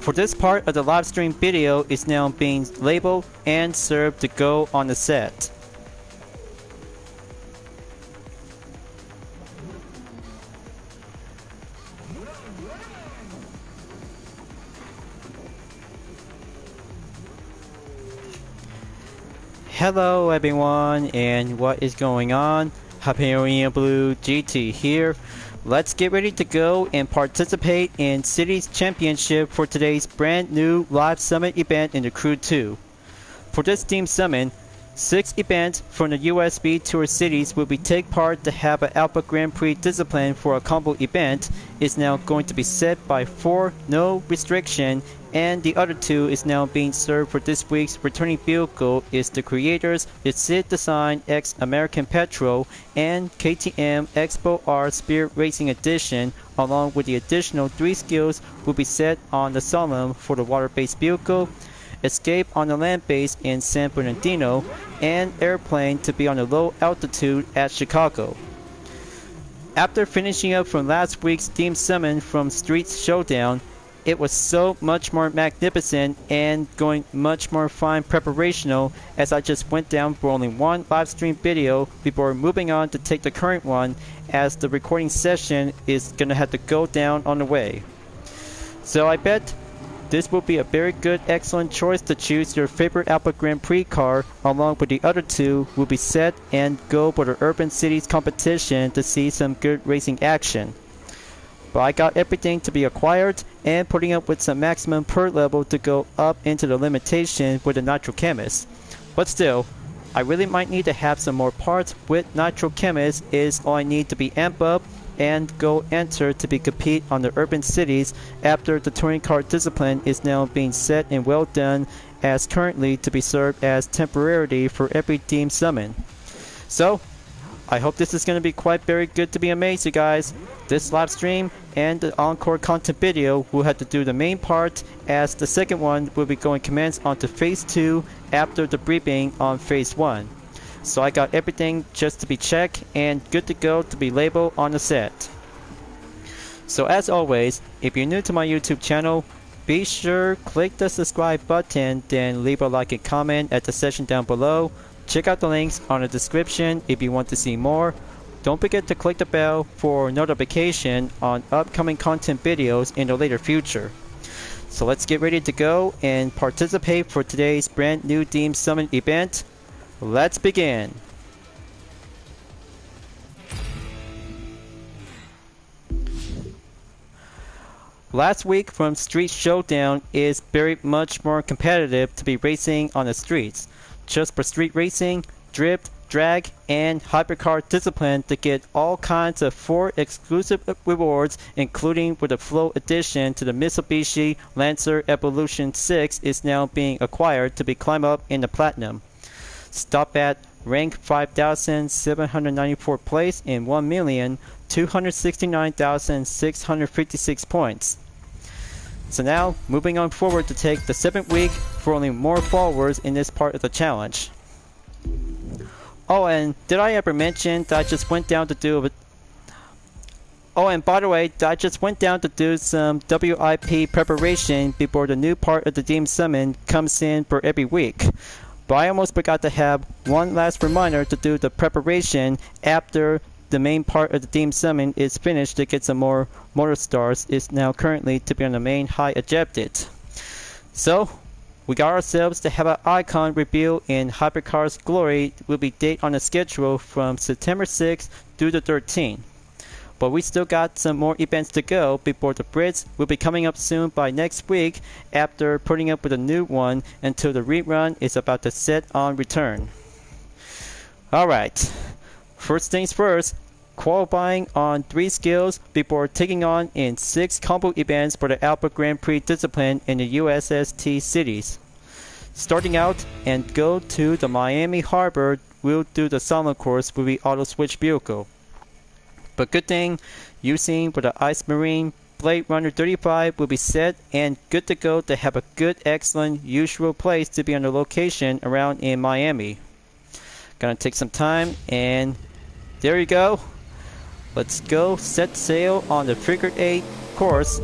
For this part of the live stream video is now being labeled and served to go on the set. Hello everyone, and what is going on? Hyperion-Blue-GT here. Let's get ready to go and participate in Cities Championship for today's brand new live summit event in the Crew 2. For this team summit, 6 events from the USB Tour cities will be take part to have an Alpha Grand Prix discipline for a combo event is now going to be set by 4 no restriction, and the other 2 is now being served for this week's returning vehicle is the creators the Sid Design X American Petrol and KTM Expo R Spirit Racing Edition, along with the additional 3 skills will be set on the Solemn for the water-based vehicle, Escape on the land base in San Bernardino, and Airplane to be on a low altitude at Chicago. After finishing up from last week's Team Summon from Street Showdown, it was so much more magnificent and going much more fine preparational, as I just went down for only one live stream video before moving on to take the current one, as the recording session is gonna have to go down on the way. So I bet this will be a very good, excellent choice to choose your favorite Alpha Grand Prix car, along with the other 2 will be set and go for the Urban Cities competition to see some good racing action. But I got everything to be acquired and putting up with some maximum per level to go up into the limitation with the Nitro Chemist. But still, I really might need to have some more parts with Nitro Chemist is all I need to be amp up and go enter to be compete on the urban cities after the touring car discipline is now being set and well done, as currently to be served as temporarily for every team summon. So I hope this is going to be quite very good to be amazed, you guys. This live stream and the encore content video will have to do the main part, as the second one will be going commence onto phase 2 after the briefing on phase 1. So I got everything just to be checked and good to go to be labeled on the set. So as always, if you're new to my YouTube channel, be sure click the subscribe button, then leave a like and comment at the section down below. Check out the links on the description if you want to see more. Don't forget to click the bell for notification on upcoming content videos in the later future. So let's get ready to go and participate for today's brand new Team Summit event. Let's begin. Last week from Street Showdown is very much more competitive to be racing on the streets, just for street racing, drift, drag, and hypercar discipline to get all kinds of 4 exclusive rewards, including with the flow addition to the Mitsubishi Lancer Evolution 6 is now being acquired to be climb up in the Platinum. Stop at rank 5,794 place in 1,269,656 points. So now, moving on forward to take the 7th week for only more followers in this part of the challenge. Oh, and did I ever mention that I just went down to do Oh, and by the way, I just went down to do some WIP preparation before the new part of the Team Summon comes in for every week. But I almost forgot to have one last reminder to do the preparation after the main part of the Team Summon is finished to get some more motor stars is now currently to be on the main high objective. So we got ourselves to have an icon reveal in Hypercar's Glory will be date on the schedule from September 6th through the 13th. But we still got some more events to go before the Brits will be coming up soon by next week after putting up with a new one until the rerun is about to set on return. Alright, first things first, qualifying on 3 skills before taking on in 6 combo events for the Alpha Grand Prix discipline in the USST cities. Starting out and go to the Miami Harbor, we'll do the Solomon course with the auto switch vehicle. But good thing, using for the Ice Marine Blade Runner 35 will be set and good to go to have a good, excellent, usual place to be on the location around in Miami. Gonna take some time and there you go. Let's go set sail on the Figure 8 course.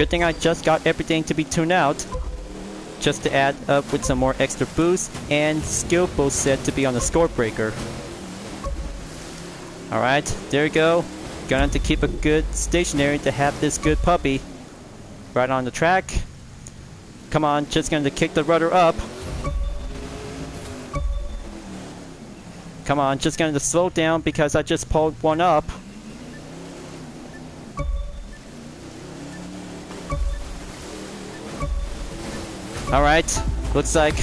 Good thing I just got everything to be tuned out, just to add up with some more extra boost and skill boost set to be on the score breaker. Alright, there we go. Gonna have to keep a good stationary to have this good puppy right on the track. Come on, just going to kick the rudder up. Come on, just going to slow down because I just pulled one up. Alright, looks like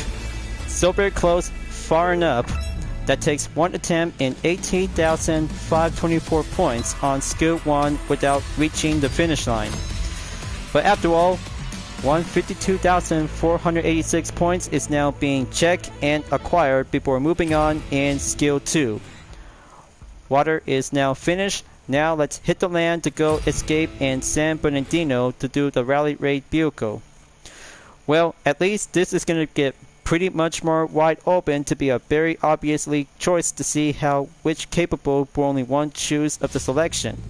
so very close, far enough. That takes one attempt and 18,524 points on skill 1 without reaching the finish line. But after all, 152,486 points is now being checked and acquired before moving on in skill 2. Water is now finished. Now let's hit the land to go escape in San Bernardino to do the rally raid vehicle. Well, at least this is going to get pretty much more wide open to be a very obviously choice to see how which capable for only one choose of the selection.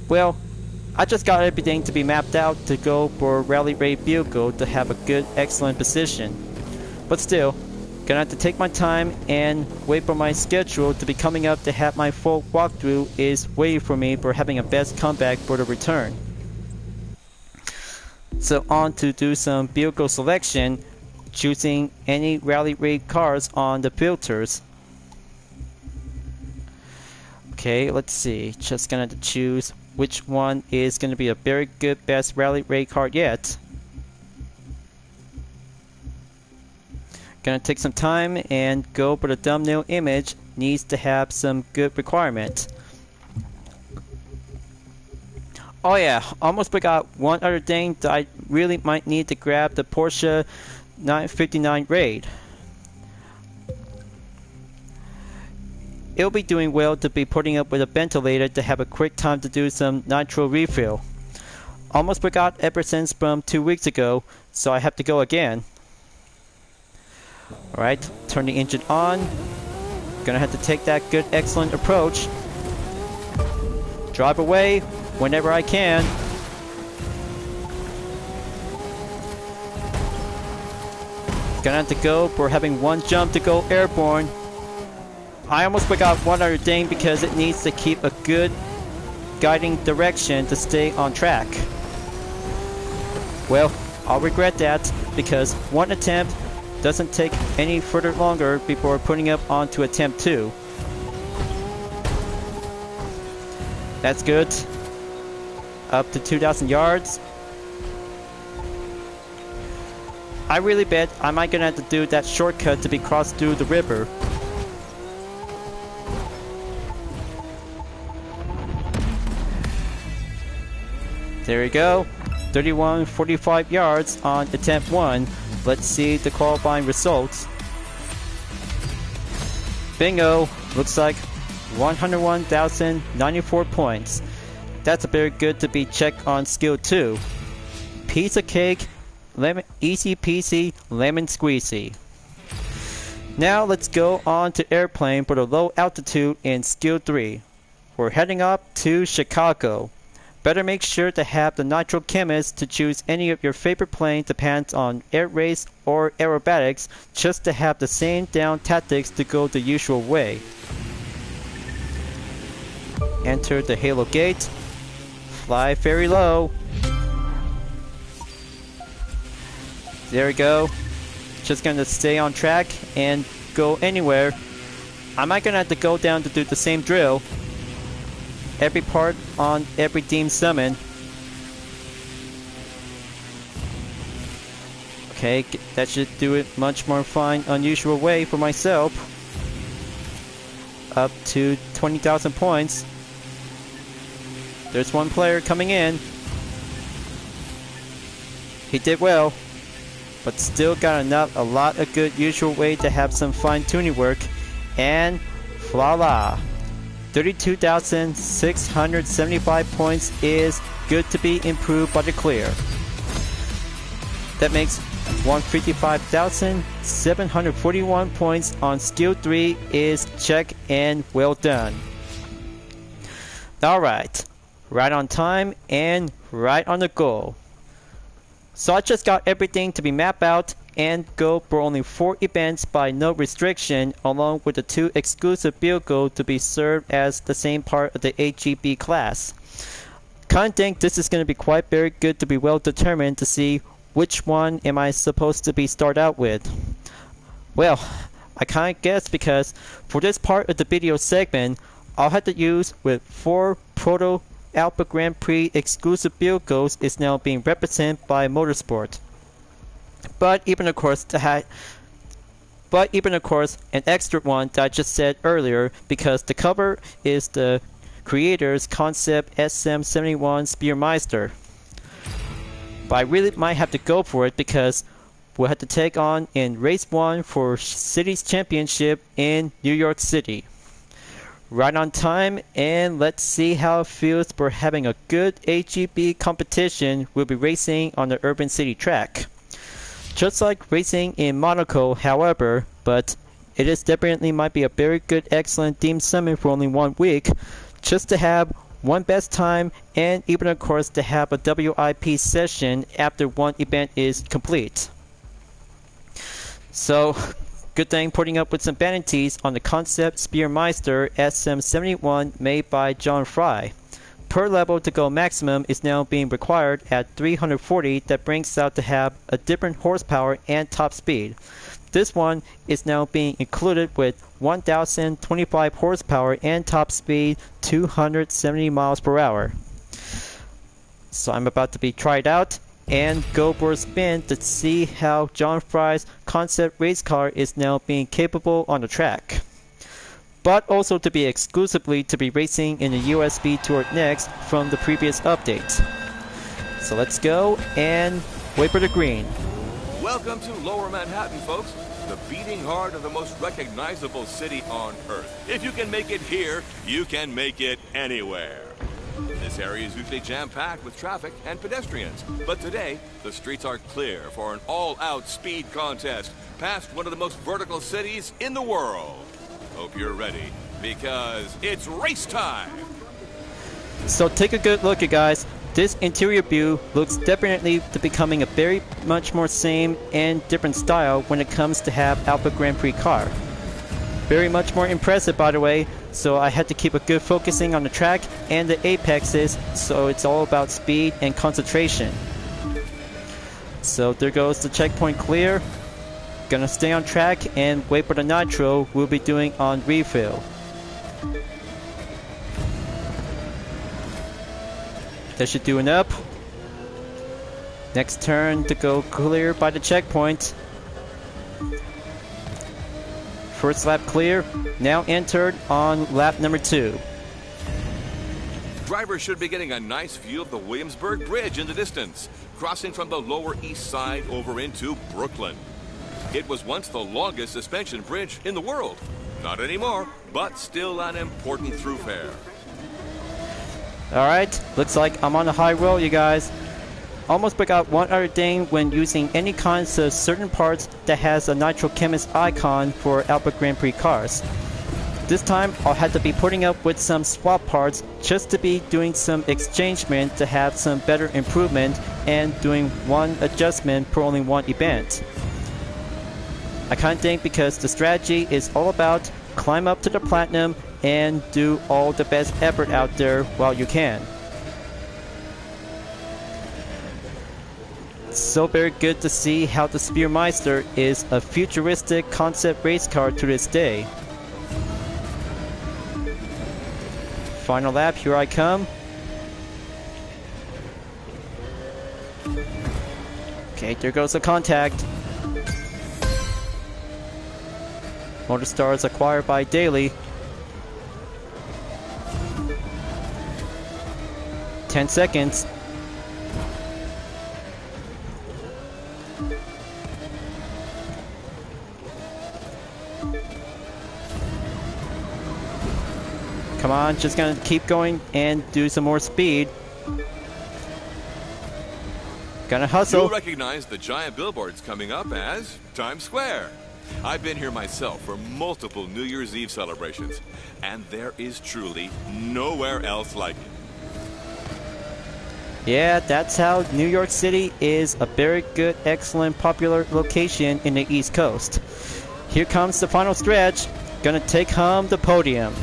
Well, I just got everything to be mapped out to go for rally raid vehicle to have a good excellent position. But still, gonna have to take my time and wait for my schedule to be coming up to have my full walkthrough is waiting for me for having a best comeback for the return. So on to do some vehicle selection, choosing any rally raid cars on the filters. Okay, let's see, just gonna have to choose which one is gonna be a very good best rally raid car yet. Gonna take some time and go for the thumbnail image, needs to have some good requirement. Oh yeah, almost forgot one other thing that I really might need to grab the Porsche 959 Raid. It'll be doing well to be putting up with a ventilator to have a quick time to do some nitro refill. Almost forgot ever since from 2 weeks ago, so I have to go again. Alright, turn the engine on. Gonna have to take that good excellent approach. Drive away whenever I can. Gonna have to go for having one jump to go airborne. I almost forgot one other thing because it needs to keep a good guiding direction to stay on track. Well, I'll regret that because one attempt doesn't take any further longer before putting up onto attempt 2. That's good. Up to 2,000 yards. I really bet I might gonna have to do that shortcut to be crossed through the river. There we go. 31.45 yards on attempt 1. Let's see the qualifying results. Bingo! Looks like 101,094 points. That's very good to be checked on skill 2. Piece of cake, lemon, easy peasy, lemon squeezy. Now let's go on to airplane for the low altitude in skill 3. We're heading up to Chicago. Better make sure to have the Nitro Chemist to choose any of your favorite plane depends on air race or aerobatics just to have the same down tactics to go the usual way. Enter the Halo gate. Fly very low. There we go. Just gonna stay on track and go anywhere. I might gonna have to go down to do the same drill. Every part on every team summon. Okay, that should do it much more fine, unusual way for myself. Up to 20,000 points. There's one player coming in. He did well, but still got a lot of good usual way to have some fine tuning work. And voila! 32,675 points is good to be improved by the clear. That makes 155,741 points on skill 3 is check and well done. Alright, right on time, and right on the goal. So I just got everything to be mapped out and go for only 4 events by no restriction, along with the 2 exclusive vehicles to be served as the same part of the AGP class. Kinda think this is going to be quite very good to be well determined to see which one am I supposed to be start out with. Well, I kinda guess because for this part of the video segment, I'll have to use with 4 Proto Alpha Grand Prix exclusive vehicles is now being represented by Motorsport. But even of course an extra one that I just said earlier, because the cover is the creator's concept SM71 Spearmeister. But I really might have to go for it because we'll have to take on in race 1 for Cities Championship in New York City. Right on time, and let's see how it feels for having a good AGP competition. We'll be racing on the Urban City track. Just like racing in Monaco, however, but it is definitely might be a very good, excellent theme summit for only 1 week, just to have one best time and even of course to have a WIP session after one event is complete. So, good thing putting up with some vanities on the concept Spearmeister SM71 made by John Fry. Per level to go maximum is now being required at 340, that brings out to have a different horsepower and top speed. This one is now being included with 1025 horsepower and top speed 270 miles per hour. So I'm about to be tried out and go for a spin to see how John Fry's concept race car is now being capable on the track. But also to be exclusively to be racing in the USB Tour next from the previous update. So let's go and wait for the green. Welcome to Lower Manhattan, folks. The beating heart of the most recognizable city on Earth. If you can make it here, you can make it anywhere. This area is usually jam-packed with traffic and pedestrians, but today the streets are clear for an all-out speed contest past one of the most vertical cities in the world. Hope you're ready, because it's race time! So take a good look, you guys. This interior view looks definitely to becoming a very much more same and different style when it comes to have Alpha Grand Prix car. Very much more impressive, by the way, so I had to keep a good focusing on the track and the apexes, so it's all about speed and concentration. So there goes the checkpoint clear. Gonna stay on track and wait for the nitro we'll be doing on refill. That should do enough. Next turn to go clear by the checkpoint. First lap clear, now entered on lap number 2. Drivers should be getting a nice view of the Williamsburg Bridge in the distance, crossing from the Lower East Side over into Brooklyn. It was once the longest suspension bridge in the world. Not anymore, but still an important thoroughfare. Alright, looks like I'm on the high roll, you guys. Almost forgot one other thing when using any kinds of certain parts that has a Nitro Chemist icon for Alpha Grand Prix cars. This time I'll have to be putting up with some swap parts just to be doing some exchangement to have some better improvement and doing one adjustment for only one event. I kinda think because the strategy is all about climb up to the platinum and do all the best effort out there while you can. So very good to see how the Spearmeister is a futuristic concept race car to this day. Final lap, here I come. Okay, there goes the contact. Motor Stars acquired by Daily. 10 seconds. Come on, just gonna keep going and do some more speed. Gonna hustle. You'll recognize the giant billboards coming up as Times Square. I've been here myself for multiple New Year's Eve celebrations, and there is truly nowhere else like it. Yeah, that's how New York City is a very good, excellent, popular location in the East Coast. Here comes the final stretch. Gonna take home the podium.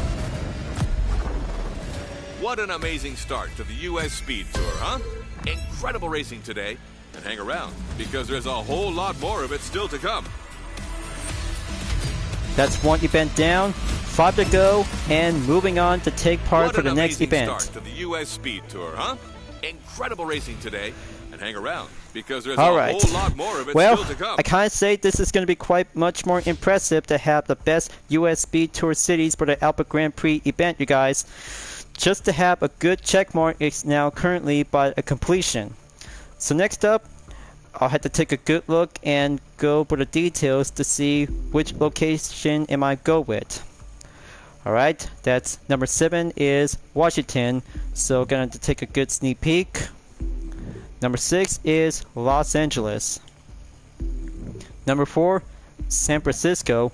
What an amazing start to the U.S. Speed Tour, huh? Incredible racing today. And hang around, because there's a whole lot more of it still to come. That's one event down, 5 to go, and moving on to take part for the next event. What an amazing start to the U.S. Speed Tour, huh? Incredible racing today. And hang around, because there's a whole lot more of it still to come. I kind of say this is going to be quite much more impressive to have the best U.S. Speed Tour cities for the Alpha Grand Prix event, you guys. Just to have a good check mark is now currently by a completion. So next up, I'll have to take a good look and go for the details to see which location am I go with. Alright, that's number 7 is Washington, so gonna have to take a good sneak peek. Number 6 is Los Angeles. Number 4, San Francisco.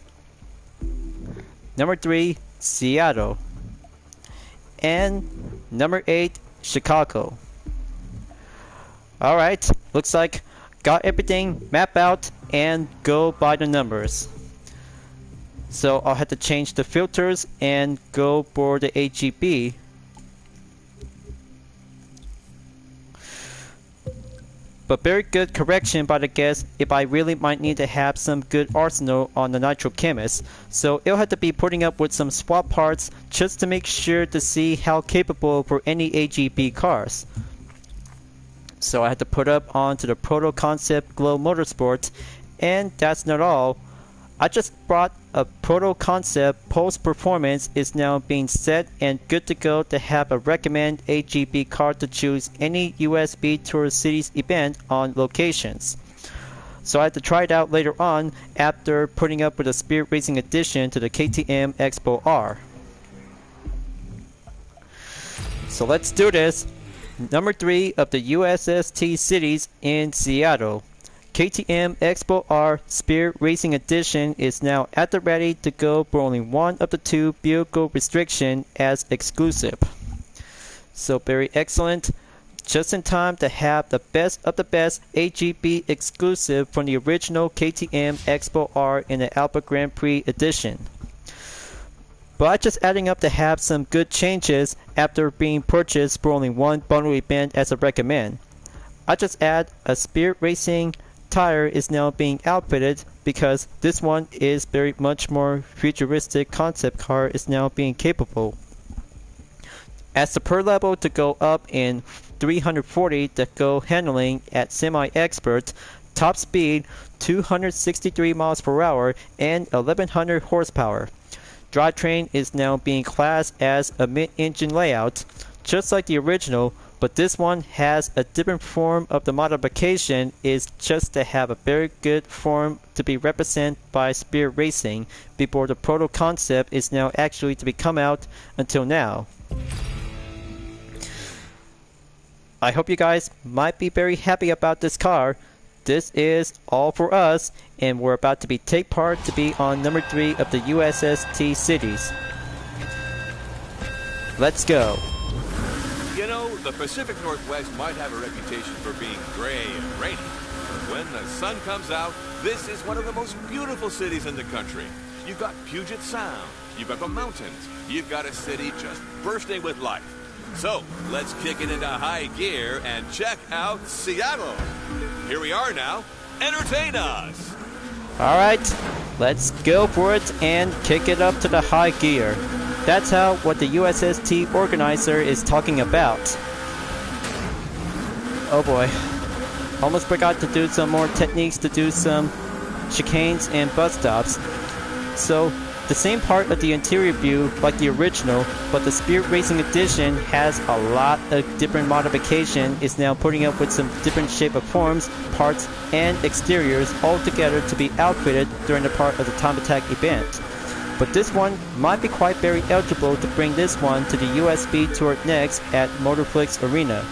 Number 3, Seattle. And number 8, Chicago. Alright, looks like got everything mapped out and go by the numbers. So I'll have to change the filters and go for the AGP. But very good correction by the guest if I really might need to have some good arsenal on the Nitro Chemist. So it'll have to be putting up with some swap parts just to make sure to see how capable for any AGP cars. So I had to put up onto the Proto Concept Glow Motorsport, and that's not all. I just brought a Proto Concept Pulse Performance is now being set and good to go to have a recommend AGP car to choose any USB Tour Cities event on locations. So I had to try it out later on after putting up with a Spirit Racing addition to the KTM Expo R. So let's do this. Number 3 of the USST cities in Seattle. KTM Expo R Spirit Racing Edition is now at the ready to go for only one of the 2 vehicle restriction as exclusive. So very excellent. Just in time to have the best of the best AGP exclusive from the original KTM Expo R in the Alpha Grand Prix Edition. But just adding up to have some good changes after being purchased for only one bundle event as a recommend. I just add a Spirit Racing tire is now being outfitted because this one is very much more futuristic concept car is now being capable. As the per level to go up in 340 to go handling at semi-expert, top speed 263 miles per hour and 1100 horsepower. Drivetrain is now being classed as a mid-engine layout, just like the original, but this one has a different form of the modification is just to have a very good form to be represented by Spirit Racing before the proto concept is now actually to be come out until now. I hope you guys might be very happy about this car. This is all for us, and we're about to take part to be on number 3 of the USST cities. Let's go. You know, the Pacific Northwest might have a reputation for being gray and rainy. But when the sun comes out, this is one of the most beautiful cities in the country. You've got Puget Sound, you've got the mountains, you've got a city just bursting with life. So, let's kick it into high gear and check out Seattle. Here we are now. Entertain us! Alright, let's go for it and kick it up to the high gear. That's what the USST organizer is talking about. Oh boy. Almost forgot to do some more techniques to do some chicanes and bus stops. So, the same part of the interior view like the original, but the Spirit Racing Edition has a lot of different modification. It's now putting up with some different shape of forms, parts, and exteriors all together to be outfitted during the part of the Time Attack event. But this one might be quite very eligible to bring this one to the USB Tour next at Motorflix Arena.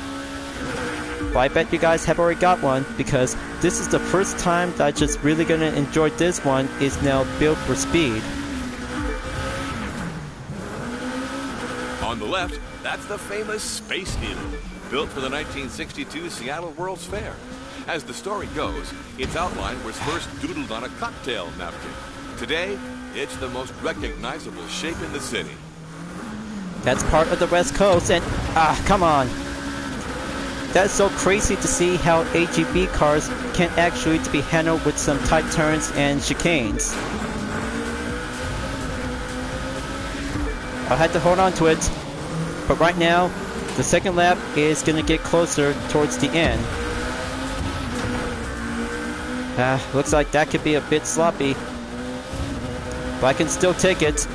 But I bet you guys have already got one because this is the first time that I just really gonna enjoy this one is now built for speed. On the left, that's the famous Space Needle. built for the 1962 Seattle World's Fair. As the story goes, its outline was first doodled on a cocktail napkin. Today, it's the most recognizable shape in the city. That's part of the West Coast, and come on. That's so crazy to see how AGP cars can actually be handled with some tight turns and chicanes. I had to hold on to it, but right now, the second lap is going to get closer towards the end. Looks like that could be a bit sloppy, but I can still take it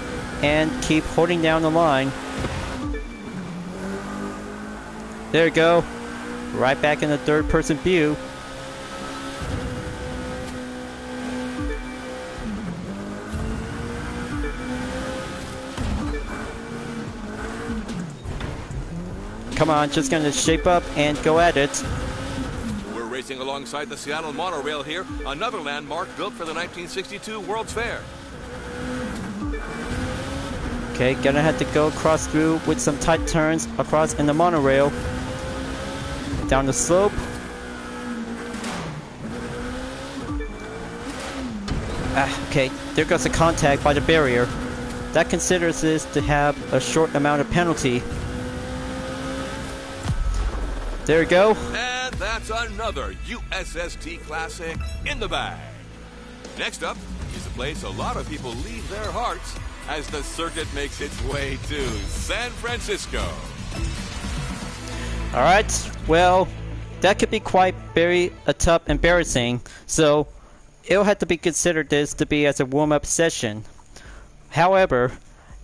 and keep holding down the line. There we go. Right back in the third-person view. Come on, just gonna shape up and go at it. We're racing alongside the Seattle monorail here, another landmark built for the 1962 World's Fair. Okay, gonna have to go across through with some tight turns across in the monorail. Down the slope. Okay, there goes a contact by the barrier. That considers this to have a short amount of penalty. There we go. And that's another USST Classic in the bag. Next up is a place a lot of people leave their hearts as the circuit makes its way to San Francisco. Alright, well, that could be quite very tough embarrassing, so it'll have to be considered this to be as a warm-up session. However,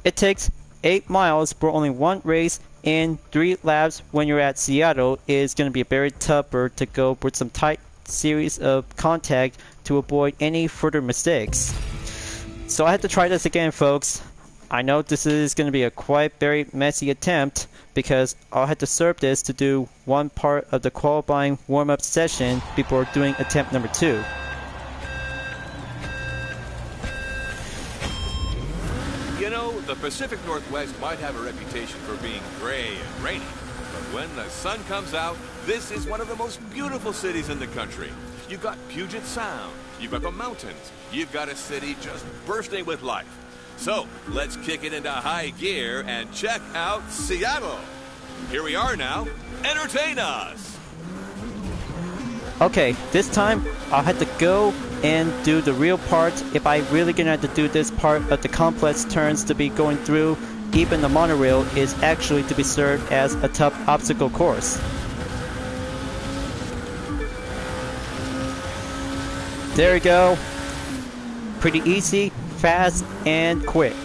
it takes 8 miles for only one race in 3 laps when you're at Seattle is going to be very tougher to go with some tight series of contact to avoid any further mistakes. So I had to try this again, folks. I know this is going to be a quite very messy attempt because I'll have to serve this to do one part of the qualifying warm-up session before doing attempt number 2. You know, the Pacific Northwest might have a reputation for being gray and rainy, but when the sun comes out, this is one of the most beautiful cities in the country. You've got Puget Sound, you've got the mountains, you've got a city just bursting with life. So, let's kick it into high gear and check out Seattle. Here we are now. Entertain us! Okay, this time I'll have to go and do the real part if I really gonna have to do this part of the complex turns to be going through. Even the monorail is actually to be served as a tough obstacle course. There we go. Pretty easy, fast, and quick.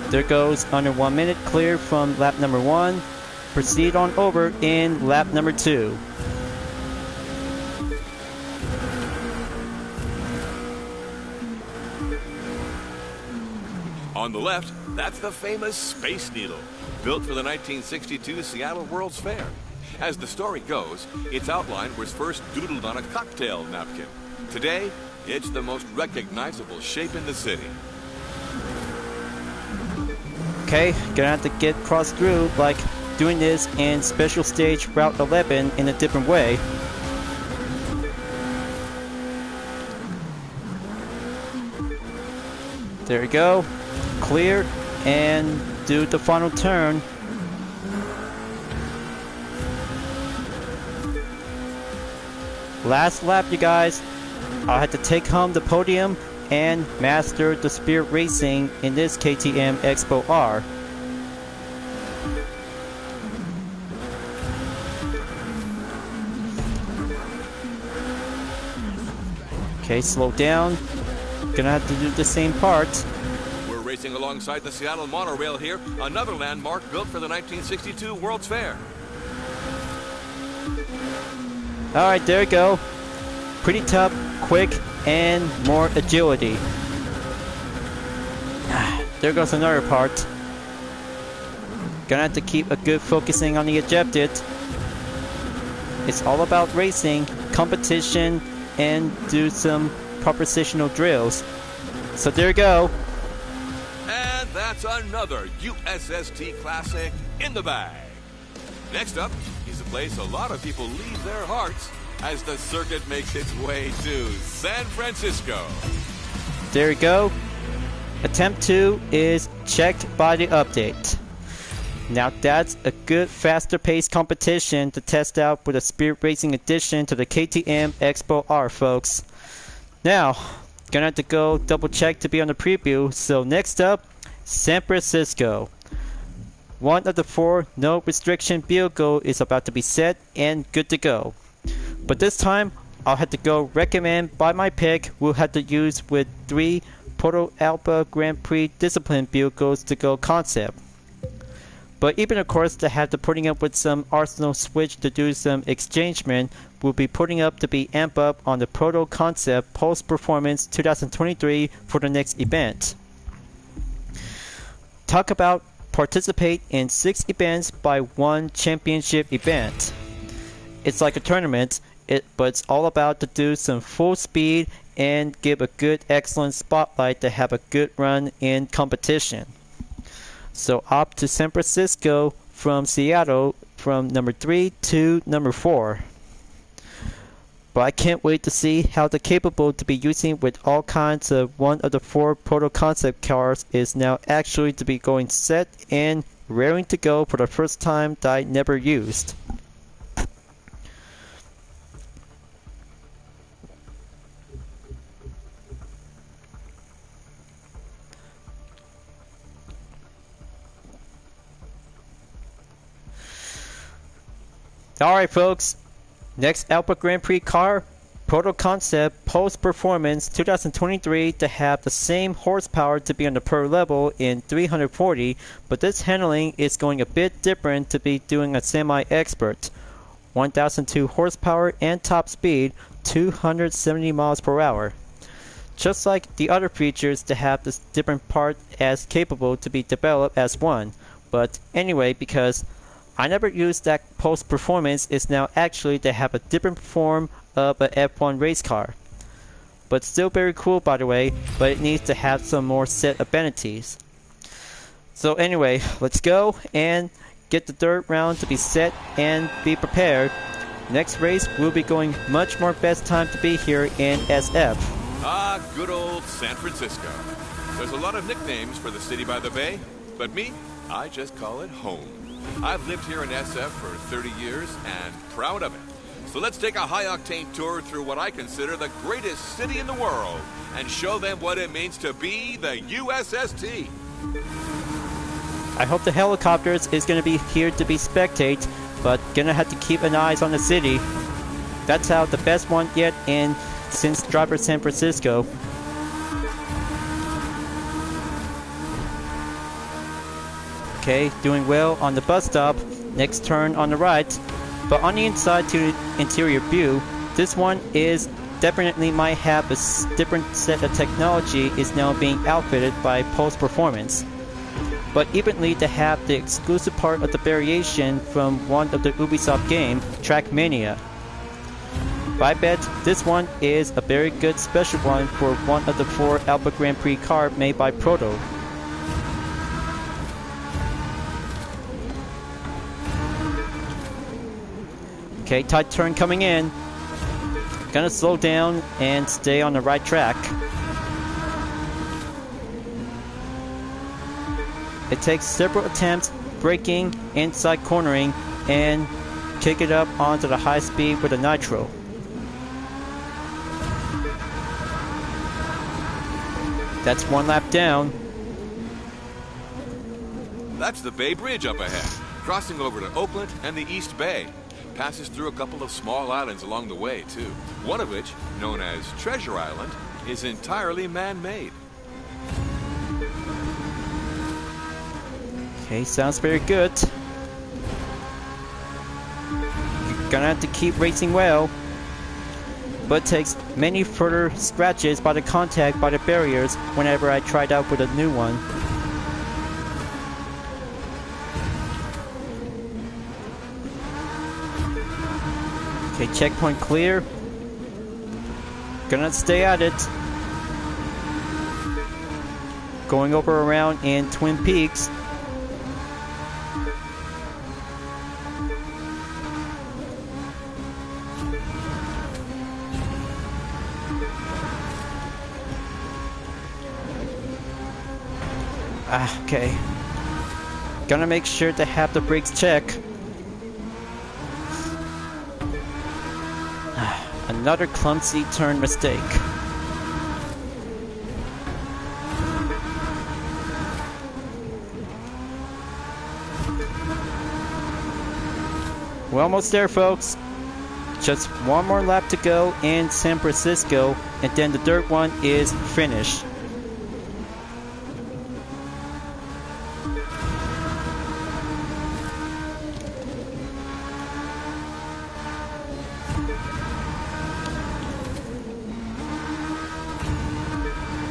There goes under 1 minute clear from lap number 1. Proceed on over in lap number 2. On the left, that's the famous Space Needle, built for the 1962 Seattle World's Fair. As the story goes, its outline was first doodled on a cocktail napkin. Today, it's the most recognizable shape in the city. Okay, gonna have to get cross through like doing this in Special Stage Route 11 in a different way. There we go. Clear and do the final turn. Last lap, you guys. I'll have to take home the podium and master the Spirit Racing in this KTM Expo R. Okay, slow down. Gonna have to do the same part. We're racing alongside the Seattle monorail here, another landmark built for the 1962 World's Fair. Alright, there we go. Pretty tough, quick, and more agility. There goes another part. Gonna have to keep a good focusing on the objective. It's all about racing, competition, and do some propositional drills. So there you go. And that's another USST Classic in the bag. Next up is a place a lot of people leave their hearts as the circuit makes its way to San Francisco. There you go. Attempt 2 is checked by the update. Now that's a good faster paced competition to test out with a Spirit Racing addition to the KTM Expo R, folks. Now, gonna have to go double check to be on the preview. So next up, San Francisco. One of the 4 no restriction vehicle is about to be set and good to go. But this time, I'll have to go recommend by my pick. We'll have to use with 3 Proto Alpha Grand Prix discipline vehicles to go concept. But even of course to have to putting up with some Arsenal switch to do some exchangement, we'll be putting up to be amp up on the Proto Concept Post Performance 2023 for the next event. Talk about participate in 6 events by 1 championship event. It's like a tournament, but it's all about to do some full speed and give a good excellent spotlight to have a good run in competition. So up to San Francisco from Seattle from number 3 to number 4. But I can't wait to see how the capable to be using with all kinds of one of the 4 proto concept cars is now actually to be going set and raring to go for the first time that I never used. Alright folks, next Alpha Grand Prix car, Proto Concept Post Performance 2023 to have the same horsepower to be on the pro level in 340, but this handling is going a bit different to be doing a semi-expert. 1002 horsepower and top speed, 270 miles per hour. Just like the other features to have this different part as capable to be developed as one, but anyway, because I never used that post performance, is now actually to have a different form of a F1 race car. But still very cool by the way, but it needs to have some more set amenities. So anyway, let's go and get the 3rd round to be set and be prepared. Next race will be going much more best time to be here in SF. Ah, good old San Francisco. There's a lot of nicknames for the city by the bay, but me, I just call it home. I've lived here in SF for 30 years and proud of it. So let's take a high-octane tour through what I consider the greatest city in the world and show them what it means to be the USST. I hope the helicopters is going to be here to be spectate, but gonna have to keep an eye on the city. That's how the best one yet in since Driver San Francisco. Okay, doing well on the bus stop. Next turn on the right. But on the inside to the interior view, this one is definitely might have a different set of technology is now being outfitted by Pulse Performance. But evenly to have the exclusive part of the variation from one of the Ubisoft game, Trackmania. But I bet this one is a very good special one for one of the 4 Alpha Grand Prix car made by Proto. Okay, tight turn coming in. Gonna slow down and stay on the right track. It takes several attempts braking, inside cornering, and kick it up onto the high speed with a nitro. That's 1 lap down. That's the Bay Bridge up ahead, crossing over to Oakland and the East Bay. Passes through a couple of small islands along the way, too. One of which, known as Treasure Island, is entirely man-made. Okay, sounds very good. You're gonna have to keep racing well. But it takes many further scratches by the contact by the barriers whenever I tried out with a new one. Okay, checkpoint clear. Gonna stay at it. going over around in Twin Peaks. Okay. Gonna make sure to have the brakes check. Another clumsy turn mistake. We're almost there, folks. Just one more lap to go in San Francisco, and then the dirt one is finished.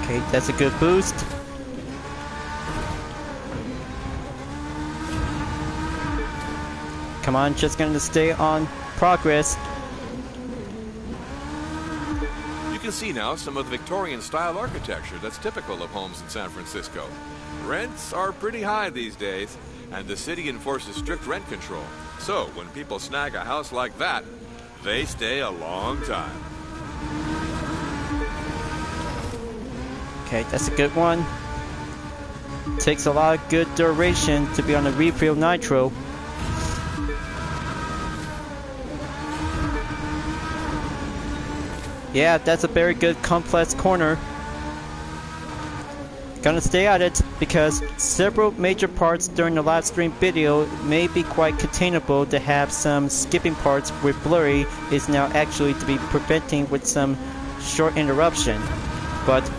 Okay, that's a good boost. Come on, just gonna stay on progress. You can see now some of the Victorian-style architecture that's typical of homes in San Francisco. Rents are pretty high these days, and the city enforces strict rent control. So when people snag a house like that, they stay a long time. Okay, that's a good one. Takes a lot of good duration to be on the refill nitro. Yeah, that's a very good complex corner. Gonna stay at it because several major parts during the live stream video may be quite containable to have some skipping parts where blurry is now actually to be preventing with some short interruption. But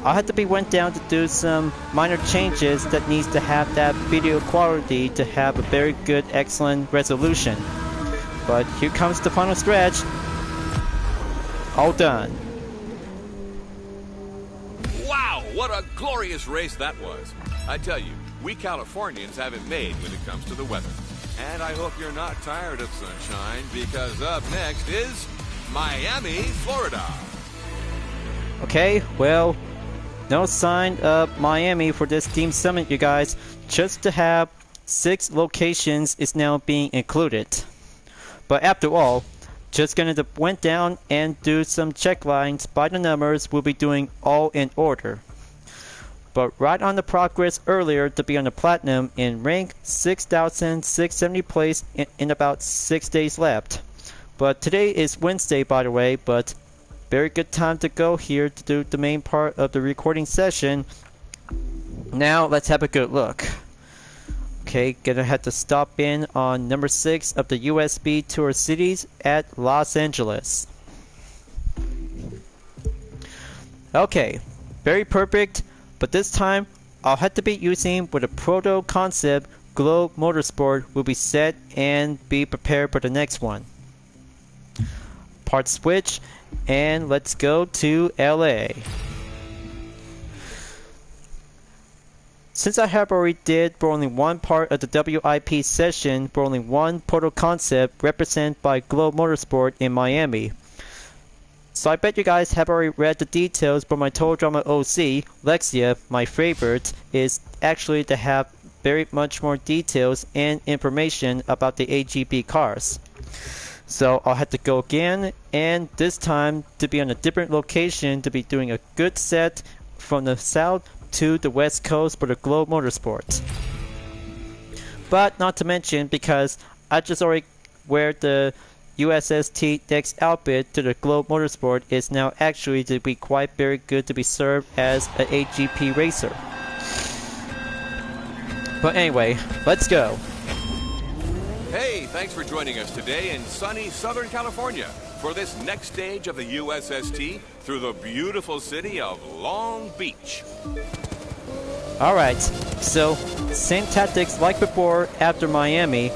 I'll have to be went down to do some minor changes that needs to have that video quality to have a very good, excellent resolution. But here comes the final stretch. All done. Wow, what a glorious race that was. I tell you, we Californians have it made when it comes to the weather. And I hope you're not tired of sunshine, because up next is Miami, Florida. Okay, well, no sign of Miami for this team summit, you guys. Just to have 6 locations is now being included. But after all, just gonna went down and do some check lines by the numbers. We'll be doing all in order. But right on the progress earlier to be on the platinum in rank 6,670 place in about 6 days left. But today is Wednesday, by the way, but very good time to go here to do the main part of the recording session. Now let's have a good look. Okay, gonna have to stop in on number 6 of the USB Tour Cities at Los Angeles. Okay, very perfect, but this time I'll have to be using with a proto concept Globe Motorsport will be set and be prepared for the next one. Part switch, and let's go to LA. Since I have already did for only one part of the WIP session for only one proto concept represented by Globe Motorsport in Miami. So I bet you guys have already read the details, but my Total Drama OC, Lexia, my favorite, is actually to have very much more details and information about the AGP cars. So I'll have to go again, and this time to be on a different location to be doing a good set from the south to the west coast for the Globe Motorsports. But not to mention, because I just already wear the USST next outfit to the Globe Motorsport, is now actually to be quite very good to be served as an AGP racer. But anyway, let's go. Hey, thanks for joining us today in sunny Southern California for this next stage of the USST through the beautiful city of Long Beach. Alright, so same tactics like before after Miami,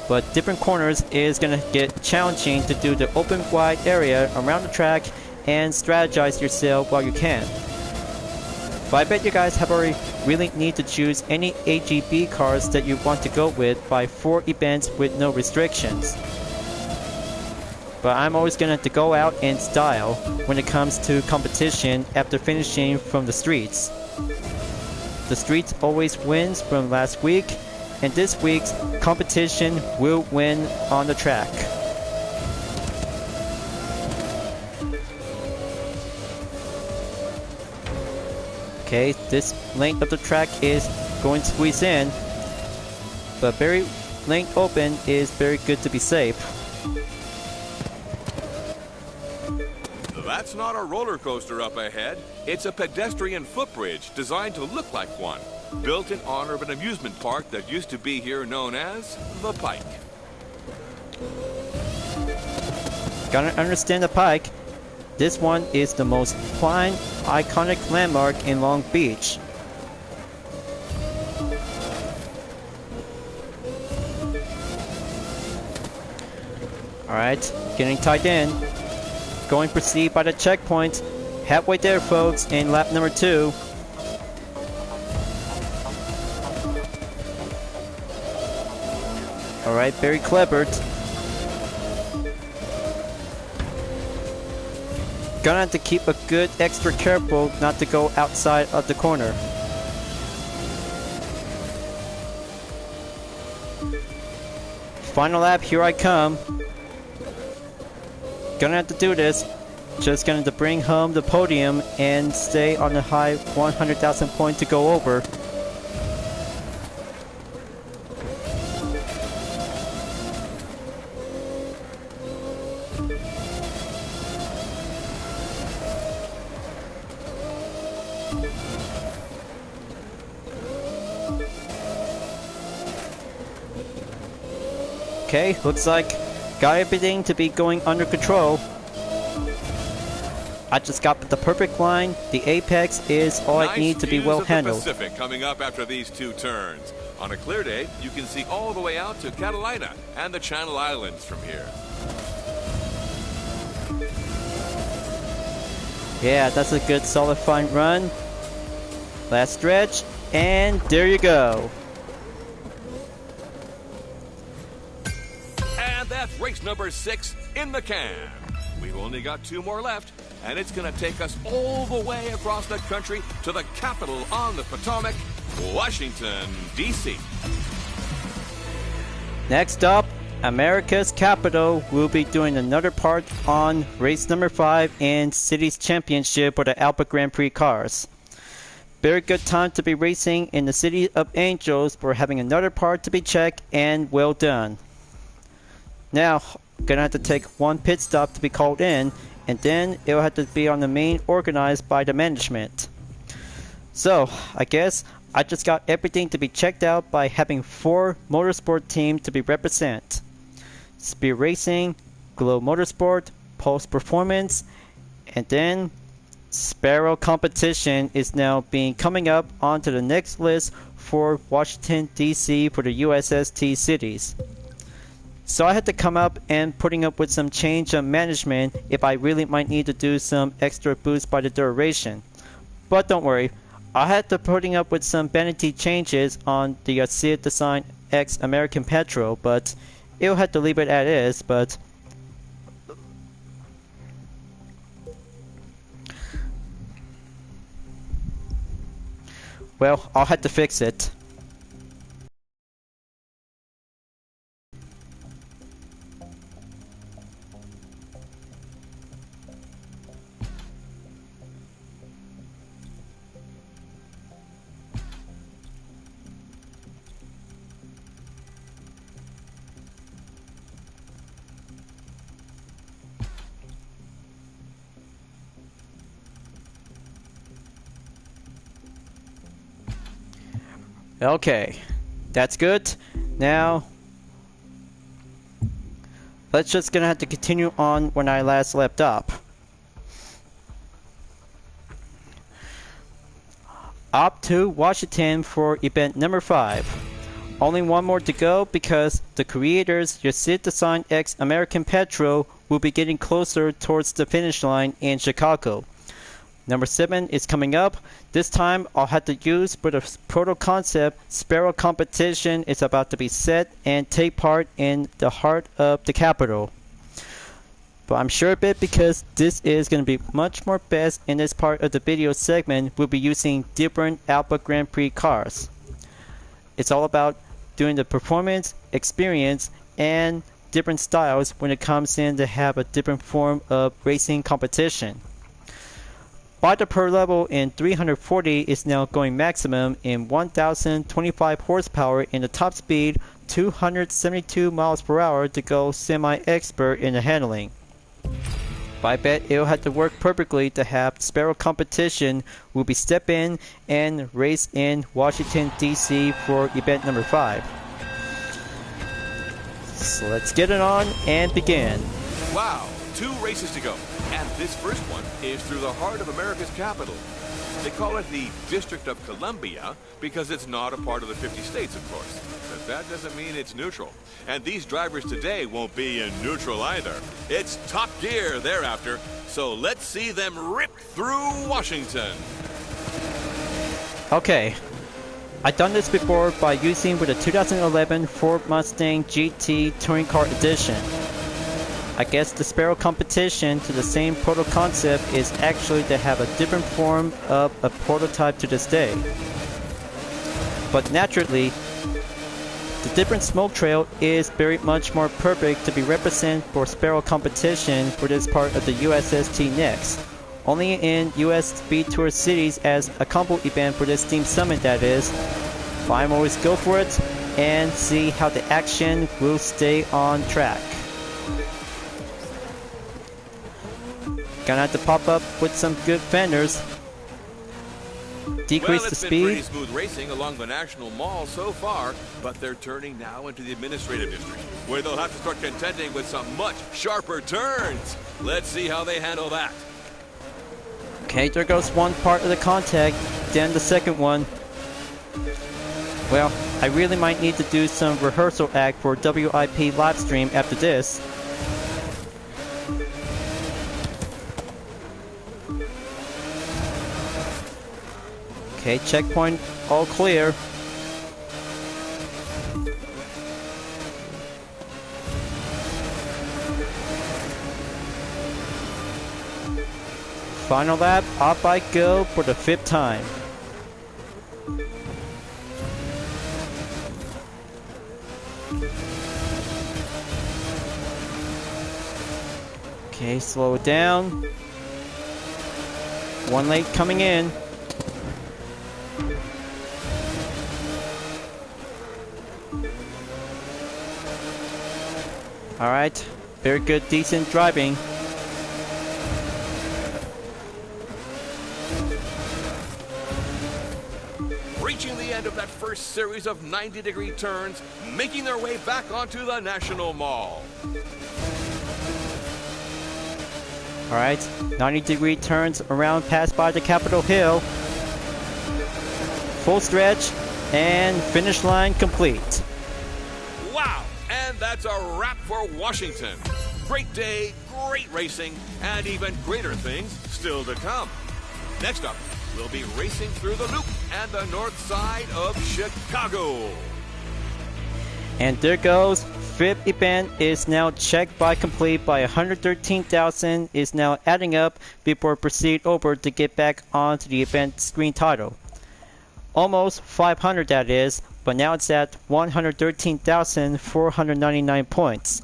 but different corners is going to get challenging to do the open wide area around the track and strategize yourself while you can. But I bet you guys have already really need to choose any AGP cars that you want to go with by 4 events with no restrictions. But I'm always going to go out in style when it comes to competition after finishing from the streets. the streets always wins from last week, and this week's competition will win on the track. Okay, this length of the track is going to squeeze in, but very length open is very good to be safe. That's not a roller coaster up ahead. It's a pedestrian footbridge designed to look like one, built in honor of an amusement park that used to be here known as the Pike. Gotta understand the Pike. This one is the most fine, iconic landmark in Long Beach. Alright, getting tied in. Going to proceed by the checkpoint. Halfway there, folks, in lap number 2. Alright, very clever. Gonna have to keep a good extra careful not to go outside of the corner. Final lap, here I come. Gonna have to do this. Just gonna have to bring home the podium and stay on the high 100,000 point to go over. Okay, looks like got everything to be going under control. I just got the perfect line. The apex is all I need to be well handled. Nice views of the Pacific coming up after these 2 turns. On a clear day, you can see all the way out to Catalina and the Channel Islands from here. Yeah, that's a good solid fine run. Last stretch, and there you go. And that's race number 6 in the can. We've only got 2 more left, and it's going to take us all the way across the country to the capital on the Potomac, Washington, D.C. Next up, America's capital will be doing another part on race number 5 in Cities Championship for the Alpha Grand Prix cars. Very good time to be racing in the City of Angels for having another part to be checked, and well done. Now, gonna have to take 1 pit stop to be called in, and then it'll have to be on the main organized by the management. So, I guess I just got everything to be checked out by having 4 motorsport teams to be represented. Speed Racing, Glow Motorsport, Pulse Performance, and then Sparrow Competition is now being coming up onto the next list for Washington DC for the USST cities. So I had to come up and putting up with some change of management if I really might need to do some extra boost by the duration. But don't worry, I had to putting up with some vanity changes on the Sid Design X American Petrol, but it'll have to leave it as is, but well, I'll have to fix it. Okay, that's good. Now, let's just gonna have to continue on when I last left up. Up to Washington for event number 5. Only 1 more to go because the creators, your Sid Design X American Petrol, will be getting closer towards the finish line in Chicago. Number 7 is coming up. This time I'll have to use for the proto concept Sparrow Competition is about to be set and take part in the heart of the capital. But I'm sure of it because this is going to be much more best in this part of the video segment. We'll be using different Alpha Grand Prix cars. It's all about doing the performance, experience, and different styles when it comes in to have a different form of racing competition. Body per level in 340 is now going maximum in 1025 horsepower in the top speed, 272 miles per hour to go semi-expert in the handling. But I bet it'll have to work perfectly to have Sparrow competition. Will be step in and race in Washington DC for event number 5. So let's get it on and begin. Wow, 2 races to go. And this first one is through the heart of America's capital. They call it the District of Columbia because it's not a part of the 50 states, of course. But that doesn't mean it's neutral. And these drivers today won't be in neutral either. It's top gear thereafter. So let's see them rip through Washington. Okay. I've done this before by using with a 2011 Ford Mustang GT Touring Car Edition. I guess the Sparrow competition to the same proto concept is actually to have a different form of a prototype to this day. But naturally, the different smoke trail is very much more perfect to be represented for Sparrow competition for this part of the USST next. Only in US Speed Tour cities as a combo event for this Steam Summit, that is. But I'm always go for it and see how the action will stay on track. Gonna have to pop up with some good fenders. Decrease the speed. Well, it's been pretty smooth racing along the National Mall so far, but they're turning now into the administrative district, where they'll have to start contending with some much sharper turns. Let's see how they handle that. Okay, there goes one part of the contact, then the second one. Well, I really might need to do some rehearsal act for WIP livestream after this. Okay, checkpoint all clear. Final lap, off I go for the 5th time. Okay, slow it down. One late coming in. Alright, very good, decent driving. Reaching the end of that first series of 90-degree turns, making their way back onto the National Mall. Alright, 90-degree turns around past by the Capitol Hill. Full stretch, and finish line complete. Wow, and that's a wrap for Washington. Great day, great racing, and even greater things still to come. Next up, we'll be racing through the Loop and the north side of Chicago. And there goes. 5th event is now checked by complete by 113,000 is now adding up before proceed over to get back onto the event screen title. Almost 500 that is, but now it's at 113,499 points.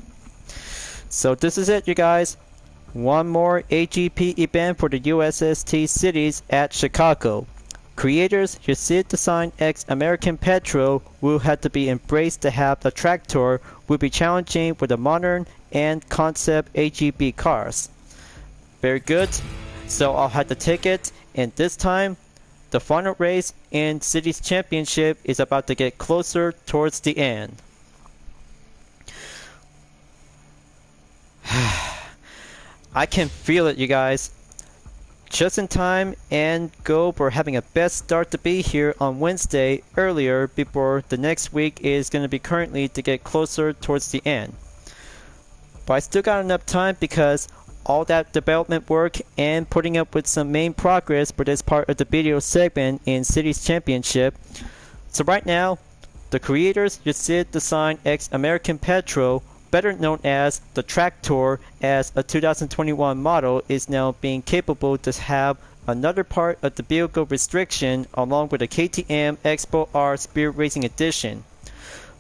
So this is it, you guys. One more AGP event for the USST cities at Chicago. Creators you see the sign X American Petrol will have to be embraced to have the tractor will be challenging with the modern and concept AGP cars. Very good. So I'll have to take it, and this time the final race in Cities Championship is about to get closer towards the end. I can feel it, you guys. Just in time and go for having a best start to be here on Wednesday earlier before the next week is going to be currently to get closer towards the end. But I still got enough time because all that development work and putting up with some main progress for this part of the video segment in Cities Championship. So right now, the creators you see the sign X American Petrol better known as the Tractor, as a 2021 model is now being capable to have another part of the vehicle restriction along with the KTM Expo R Spirit Racing Edition.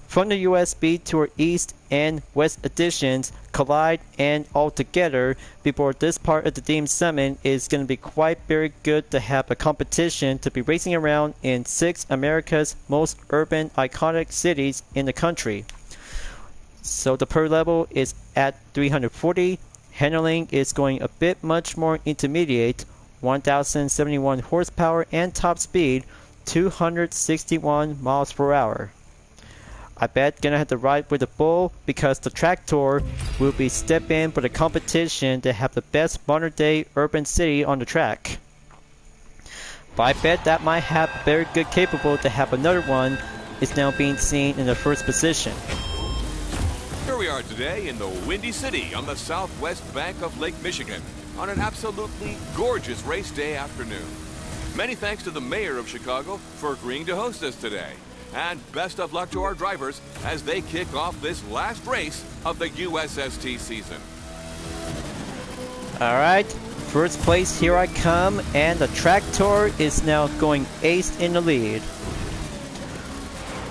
From the USB Tour East and West editions collide and all together before this part of the Theme Summit is going to be quite very good to have a competition to be racing around in 6 America's most urban iconic cities in the country. So the per level is at 340, handling is going a bit much more intermediate, 1071 horsepower and top speed 261 miles per hour. I bet gonna have to ride with the bull because the Tractor will be step in for the competition to have the best modern day urban city on the track. But I bet that might have very good capable to have another one is now being seen in the first position. Here we are today in the Windy City on the southwest bank of Lake Michigan on an absolutely gorgeous race day afternoon. Many thanks to the mayor of Chicago for agreeing to host us today. And best of luck to our drivers as they kick off this last race of the USST season. Alright, first place here I come, and the Tractor is now going ace in the lead.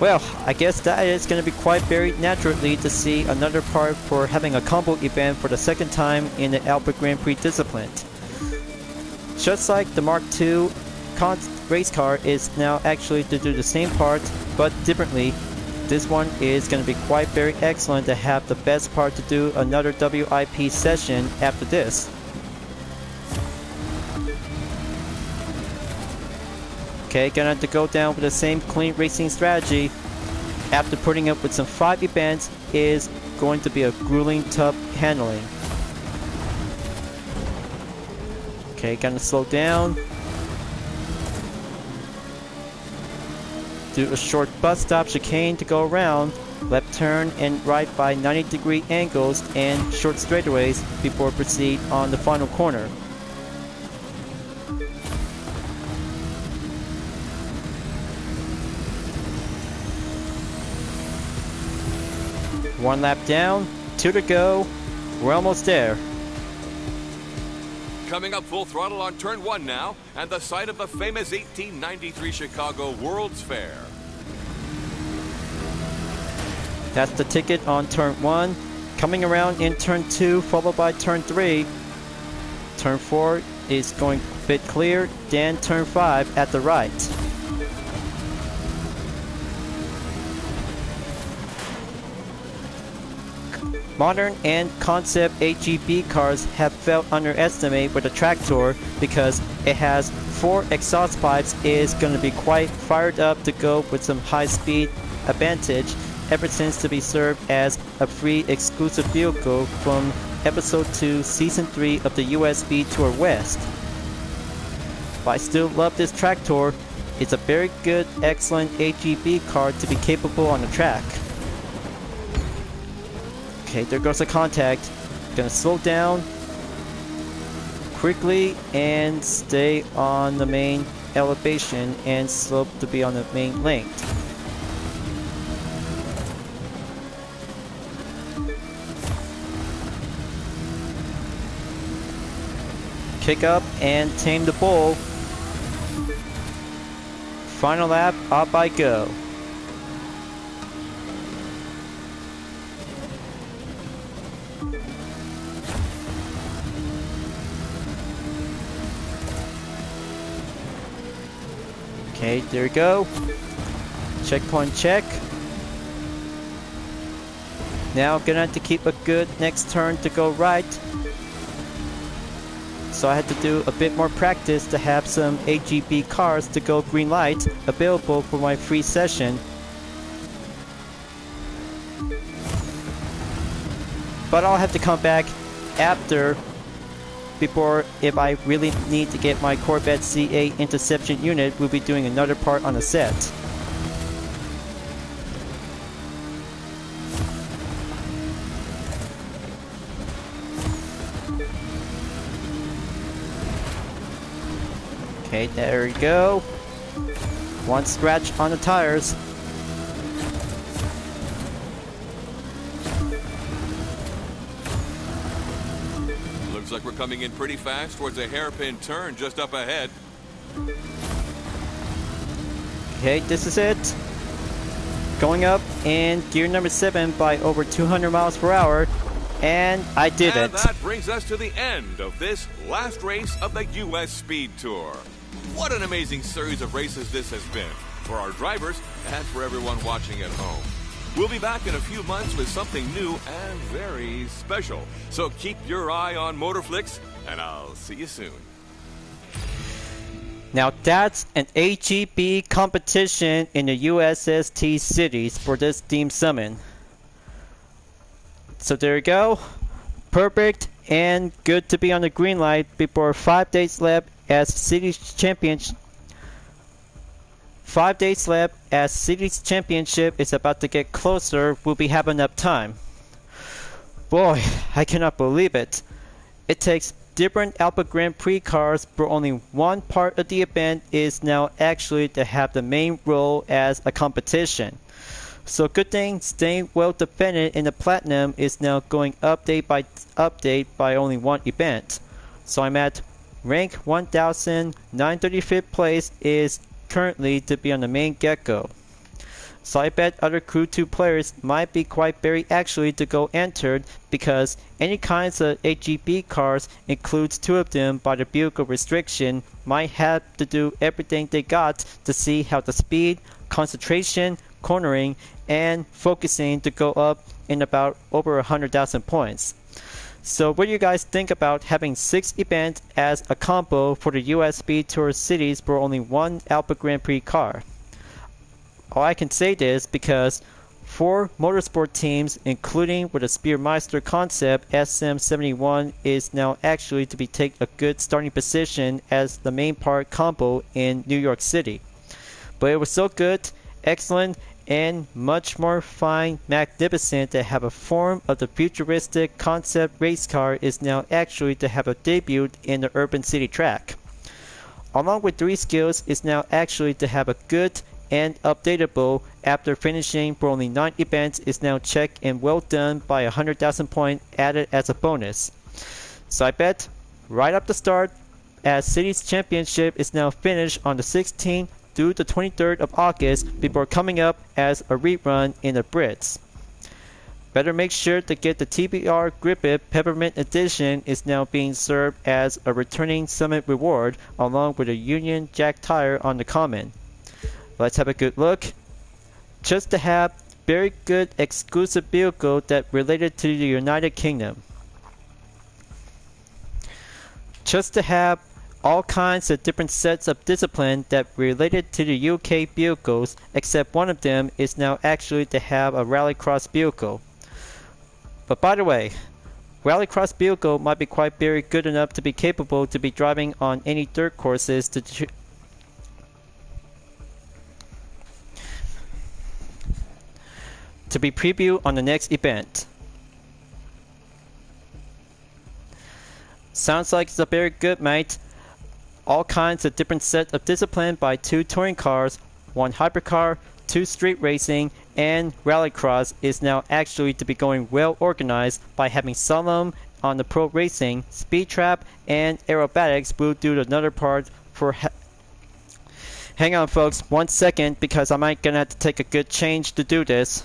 Well, I guess that is going to be quite very naturally to see another part for having a combo event for the second time in the Alpha Grand Prix discipline. Just like the Mark II race car is now actually to do the same part but differently, this one is going to be quite very excellent to have the best part to do another WIP session after this. Okay, gonna have to go down with the same clean racing strategy after putting up with some 5 events is going to be a grueling tough handling. Okay, gonna slow down. Do a short bus stop chicane to go around, left turn and right by 90-degree angles and short straightaways before proceed on the final corner. One lap down, 2 to go, we're almost there. Coming up full throttle on turn 1 now, and the site of the famous 1893 Chicago World's Fair. That's the ticket on turn 1. Coming around in turn 2, followed by turn 3. Turn 4 is going a bit clear, then turn 5 at the right. Modern and concept AGP cars have felt underestimated with the Tractor because it has 4 exhaust pipes, is going to be quite fired up to go with some high speed advantage ever since to be served as a free exclusive vehicle from episode 2 season 3 of the USB Tour West. But I still love this Tractor. It's a very good, excellent AGP car to be capable on the track. Okay, there goes the contact. Gonna slow down quickly and stay on the main elevation and slope to be on the main length. Kick up and tame the bull. Final lap, up I go. Okay, there we go. Checkpoint check. Now gonna have to keep a good next turn to go right. So I had to do a bit more practice to have some AGP cars to go green light available for my free session. But I'll have to come back after, before, if I really need to get my Corvette C8 interception unit, we'll be doing another part on the set. Okay, there we go. One scratch on the tires. Looks like we're coming in pretty fast towards a hairpin turn just up ahead. Okay, this is it. Going up in gear number 7 by over 200 miles per hour. And I did it. And that brings us to the end of this last race of the U.S. Speed Tour. What an amazing series of races this has been for our drivers and for everyone watching at home. We'll be back in a few months with something new and very special. So keep your eye on Motorflix, and I'll see you soon. Now that's an AGP competition in the USST cities for this Steam Summon. So there you go. Perfect and good to be on the green light before 5 days left as Cities Championship. 5 days left as Cities Championship is about to get closer. We'll be having enough time. Boy, I cannot believe it. It takes different Alpha Grand Prix cars, but only one part of the event is now actually to have the main role as a competition. So good thing staying well defended in the Platinum is now going update by only one event. So I'm at rank 1935th place is currently to be on the main get-go. So I bet other Crew 2 players might be quite very actually to go entered because any kinds of AGP cars includes 2 of them by the vehicle restriction might have to do everything they got to see how the speed, concentration, cornering, and focusing to go up in about over 100,000 points. So what do you guys think about having 6 events as a combo for the US Speed Tour cities for only one Alpha Grand Prix car? All I can say this because 4 motorsport teams, including with a Spearmeister concept, SM71 is now actually to be take a good starting position as the main part combo in New York City. But it was so good, excellent, and much more fine, magnificent to have a form of the futuristic concept race car is now actually to have a debut in the urban city track. Along with 3 skills is now actually to have a good and updatable after finishing for only 9 events is now checked and well done by 100,000 points added as a bonus. So I bet right up the start as Cities Championship is now finished on the 16th through the 23rd of August before coming up as a rerun in the Brits. Better make sure to get the TBR Grippet Peppermint Edition is now being served as a returning summit reward along with a Union Jack tire on the common. Let's have a good look. Just to have very good exclusive vehicle that related to the United Kingdom. Just to have all kinds of different sets of discipline that related to the UK vehicles, except one of them is now actually to have a rallycross vehicle. But by the way, rallycross vehicle might be quite very good enough to be capable to be driving on any dirt courses to be previewed on the next event. Sounds like it's a very good mate. All kinds of different sets of discipline by 2 touring cars, 1 hypercar, 2 street racing, and rallycross is now actually to be going well organized by having Solemn on the pro racing, speed trap, and aerobatics will do another part for hang on folks, 1 second because I might gonna have to take a good change to do this.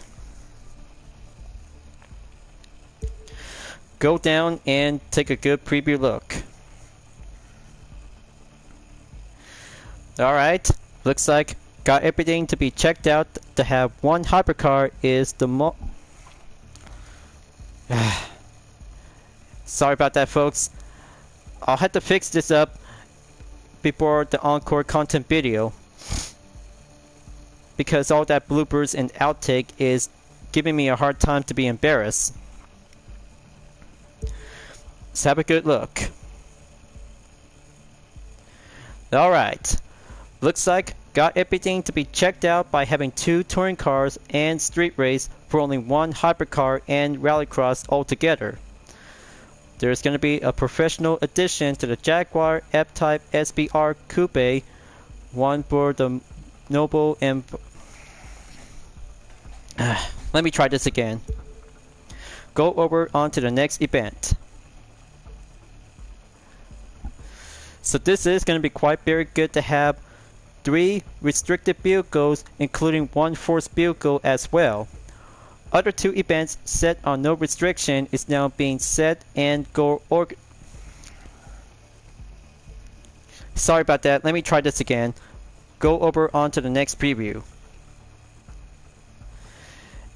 Go down and take a good preview look. Alright, looks like got everything to be checked out. To have 1 hypercar is the sorry about that folks. I'll have to fix this up before the encore content video because all that bloopers and outtake is giving me a hard time to be embarrassed. Let's have a good look. Alright. Looks like got everything to be checked out by having 2 touring cars and street race for only 1 hypercar and rallycross altogether. There's going to be a professional addition to the Jaguar F-Type SBR Coupe, one for the Noble and... let me try this again. Go over onto the next event. So this is going to be quite very good to have 3 restricted vehicles, including 1 forced vehicle as well. Other 2 events set on no restriction is now being set and Sorry about that, let me try this again. Go over onto the next preview.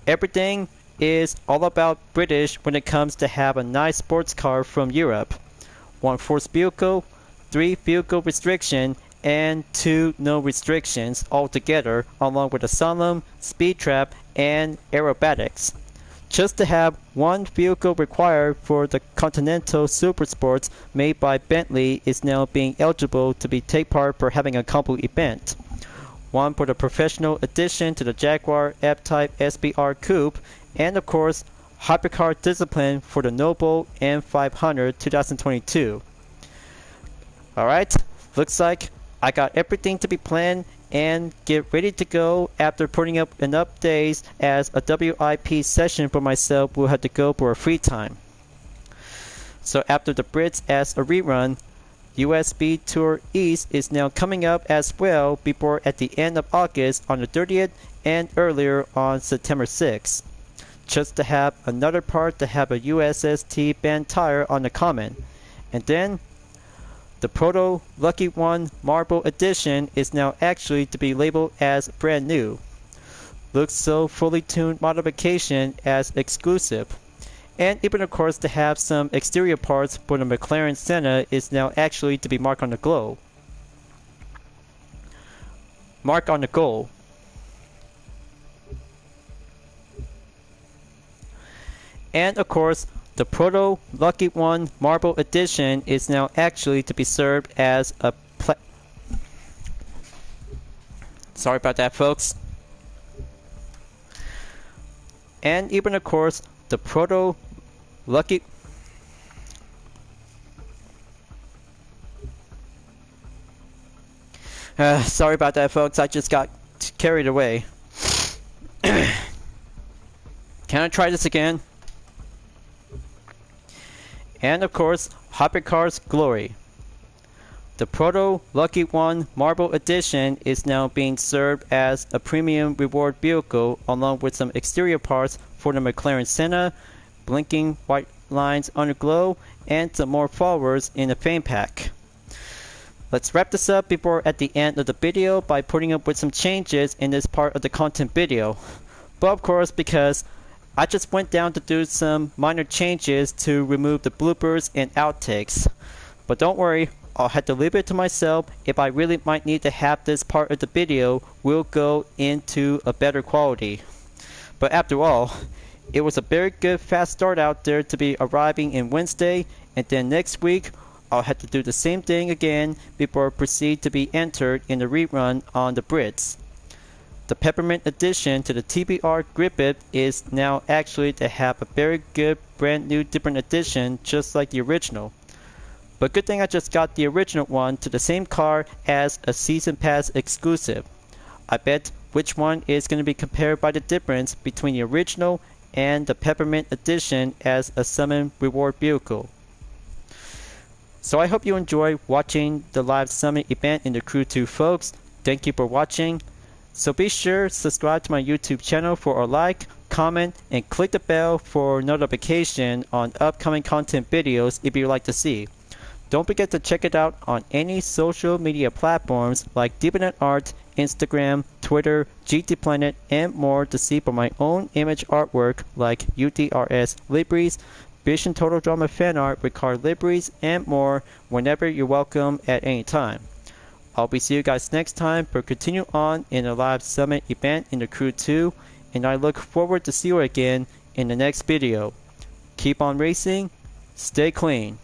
Everything is all about British when it comes to have a nice sports car from Europe. 1 forced vehicle, 3 vehicle restriction, and 2 no restrictions altogether, along with a solemn, speed trap, and aerobatics. Just to have 1 vehicle required for the Continental Supersports made by Bentley is now being eligible to take part for having a combo event. 1 for the professional edition to the Jaguar F-Type SBR Coupe, and of course, Hypercar Discipline for the Noble M500 2022. Alright, looks like I got everything to be planned and get ready to go after putting up enough days, as a WIP session for myself will have to go for a free time. So after the Brits as a rerun, USB Tour East is now coming up as well, before at the end of August on the 30th and earlier on September 6th. Just to have another part to have a USST band tire on the Common. And then the Proto Lucky One Marble Edition is now actually to be labeled as brand new. Looks so fully tuned modification as exclusive. And even of course to have some exterior parts for the McLaren Senna is now actually to be marked on the glow. Mark on the goal. And of course, the Proto Lucky One Marble Edition is now actually to be served as a Sorry about that, folks. And even of course, the Proto Lucky Sorry about that, folks. I just got carried away. Can I try this again? And of course, Hypercar's Glory. The Proto Lucky One Marble Edition is now being served as a premium reward vehicle, along with some exterior parts for the McLaren Senna, blinking white lines on the glow, and some more followers in the fame pack. Let's wrap this up before at the end of the video by putting up with some changes in this part of the content video. But of course, because I just went down to do some minor changes to remove the bloopers and outtakes. But don't worry, I'll have to leave it to myself. If I really might need to have this part of the video, will go into a better quality. But after all, it was a very good fast start out there to be arriving in Wednesday, and then next week I'll have to do the same thing again before I proceed to be entered in the rerun on the Brits. The Peppermint addition to the TBR Grippet is now actually to have a very good brand new different edition, just like the original. But good thing I just got the original one to the same car as a Season Pass exclusive. I bet which one is going to be compared by the difference between the original and the Peppermint edition as a summon reward vehicle. So I hope you enjoy watching the live summit event in the Crew 2, folks. Thank you for watching. So be sure to subscribe to my YouTube channel for a like, comment, and click the bell for notification on upcoming content videos if you'd like to see. Don't forget to check it out on any social media platforms like DeviantArt, Instagram, Twitter, GT Planet, and more to see for my own image artwork like UDRS liveries, Vision Total Drama fan art with car liveries, and more whenever you're welcome at any time. I'll be seeing you guys next time for continue on in the live summit event in the Crew 2, and I look forward to see you again in the next video. Keep on racing, stay clean.